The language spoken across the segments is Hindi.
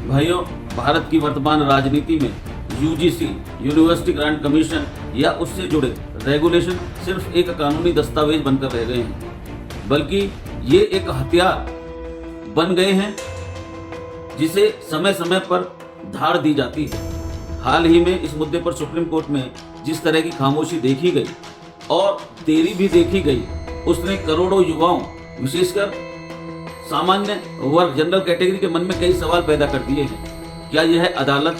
भाइयों, भारत की वर्तमान राजनीति में यूजीसी, यूनिवर्सिटी ग्रांट कमीशन या उससे जुड़े रेगुलेशन सिर्फ एक कानूनी दस्तावेज बनकर रह गए हैं, बल्कि ये एक हथियार बन गए हैं जिसे समय समय पर धार दी जाती है। हाल ही में इस मुद्दे पर सुप्रीम कोर्ट में जिस तरह की खामोशी देखी गई और देरी भी देखी गई, उसने करोड़ों युवाओं, विशेषकर सामान्य वर्ग, जनरल कैटेगरी के मन में कई सवाल पैदा कर दिए हैं। क्या यह अदालत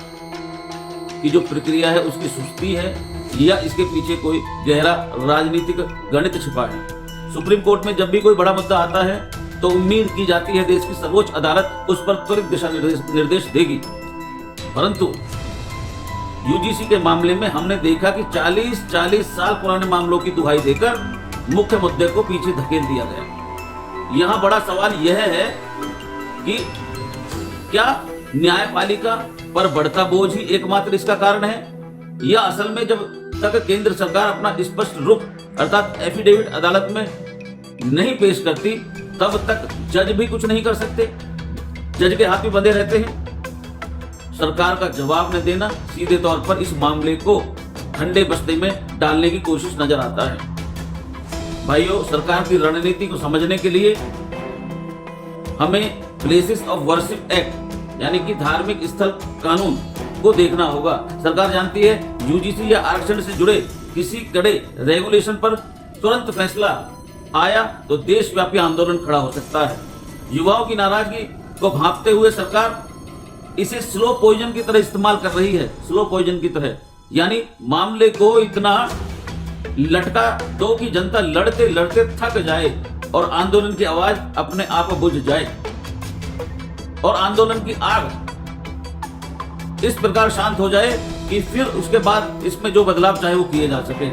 की जो प्रक्रिया है उसकी सुस्ती है या इसके पीछे कोई गहरा राजनीतिक गणित छिपा है? सुप्रीम कोर्ट में जब भी कोई बड़ा मुद्दा आता है तो उम्मीद की जाती है देश की सर्वोच्च अदालत उस पर त्वरित दिशा निर्देश देगी, परंतु यूजीसी के मामले में हमने देखा कि 40 साल पुराने मामलों की दुहाई देकर मुख्य मुद्दे को पीछे धकेल दिया गया। यहाँ बड़ा सवाल यह है कि क्या न्यायपालिका पर बढ़ता बोझ ही एकमात्र इसका कारण है, या असल में जब तक केंद्र सरकार अपना स्पष्ट रुख अर्थात एफिडेविट अदालत में नहीं पेश करती तब तक जज भी कुछ नहीं कर सकते, जज के हाथ भी बंधे रहते हैं। सरकार का जवाब न देना सीधे तौर पर इस मामले को ठंडे बस्ते में डालने की कोशिश नजर आता है। भाइयों, सरकार की रणनीति को समझने के लिए हमें प्लेसेस ऑफ वर्शिप एक्ट यानी कि धार्मिक स्थल कानून को देखना होगा। सरकार जानती है यूजीसी या आरक्षण से जुड़े किसी कड़े रेगुलेशन पर तुरंत फैसला आया तो देशव्यापी आंदोलन खड़ा हो सकता है। युवाओं की नाराजगी को भांपते हुए सरकार इसे स्लो पॉइजन की तरह इस्तेमाल कर रही है, स्लो पॉइजन की तरह, यानी मामले को इतना लटका दो कि जनता लड़ते लड़ते थक जाए और आंदोलन की आवाज अपने आप बुझ जाए और आंदोलन की आग इस प्रकार शांत हो जाए कि फिर उसके बाद इसमें जो बदलाव चाहे वो किए जा सके।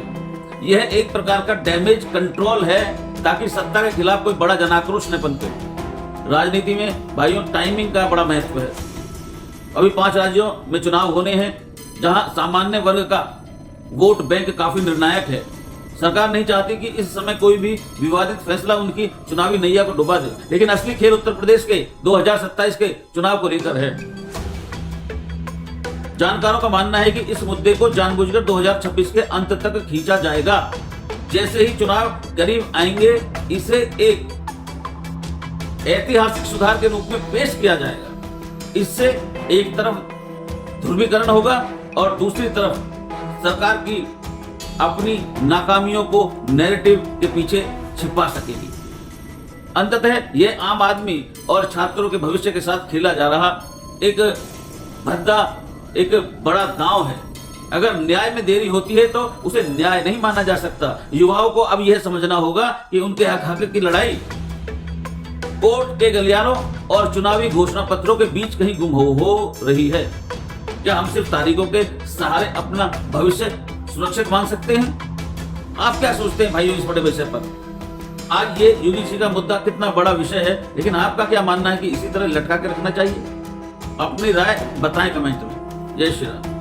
यह एक प्रकार का डैमेज कंट्रोल है ताकि सत्ता के खिलाफ कोई बड़ा जनाक्रोश न पनपे। राजनीति में भाइयों टाइमिंग का बड़ा महत्व है। अभी 5 राज्यों में चुनाव होने हैं जहां सामान्य वर्ग का वोट बैंक काफी निर्णायक है। सरकार नहीं चाहती कि इस समय कोई भी विवादित फैसला उनकी चुनावी नैया को डुबा दे, लेकिन असली खेल उत्तर प्रदेश के 2027 के चुनाव को लेकर है। जानकारों का मानना है कि इस मुद्दे को जानबूझकर 2026 के अंत तक खींचा जाएगा। जैसे ही चुनाव करीब आएंगे इसे एक ऐतिहासिक सुधार के रूप में पेश किया जाएगा। इससे एक तरफ ध्रुवीकरण होगा और दूसरी तरफ सरकार की अपनी नाकामियों को नैरेटिव के पीछे छिपा सकेगी। अंततः यह आम आदमी और छात्रों के भविष्य के साथ खेला जा रहा एक भद्दा, एक बड़ा दांव है। अगर न्याय में देरी होती है तो उसे न्याय नहीं माना जा सकता। युवाओं को अब यह समझना होगा कि उनके हक की लड़ाई कोर्ट के गलियारों और चुनावी घोषणा पत्रों के बीच कहीं गुम हो रही है। क्या हम सिर्फ तारीखों के सहारे अपना भविष्य सुरक्षित मान सकते हैं? आप क्या सोचते हैं भाइयों इस बड़े विषय पर? आज ये यूजीसी का मुद्दा कितना बड़ा विषय है, लेकिन आपका क्या मानना है कि इसी तरह लटका के रखना चाहिए? अपनी राय बताएं कमेंट में। जय श्री राम।